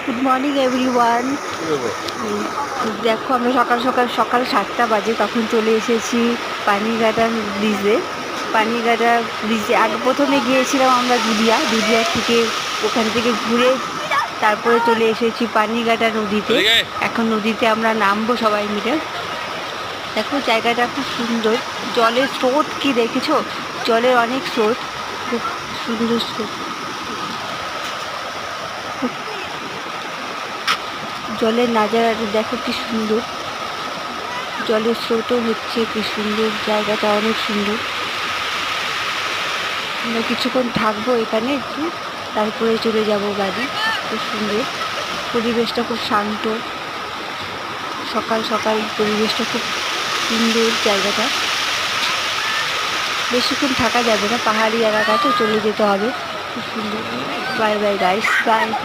Good morning everyone. দেখো আমরা সকাল 7টা বাজে তখন চলে এসেছি পানিঘাটা ব্রিজে। পানিঘাটা ব্রিজে আগে প্রথমে গিয়েছিলাম আমরা দুধিয়া থেকে, ওখান থেকে ঘুরে তারপরে চলে এসেছি পানিঘাটা নদীতে। এখন নদীতে আমরা নামবো সবাই মিলে। দেখো জায়গাটা খুব সুন্দর, জলের স্রোত কি দেখেছো? জলের অনেক স্রোত, খুব সুন্দর স্রোত। জলের নাজারাটা দেখো কি সুন্দর, জলের স্রোতও হচ্ছে কি সুন্দর, জায়গাটা অনেক সুন্দর। আমরা কিছুক্ষণ থাকবো এখানে একটু, তারপরে চলে যাব বাড়ি। খুব সুন্দর পরিবেশটা, খুব শান্ত, সকাল সকাল পরিবেশটা খুব সুন্দর। জায়গাটা বেশিক্ষণ থাকা যাবে না, পাহাড়ি এলাকা তো, চলে যেতে হবে। খুব সুন্দর। Bye bye guys, by.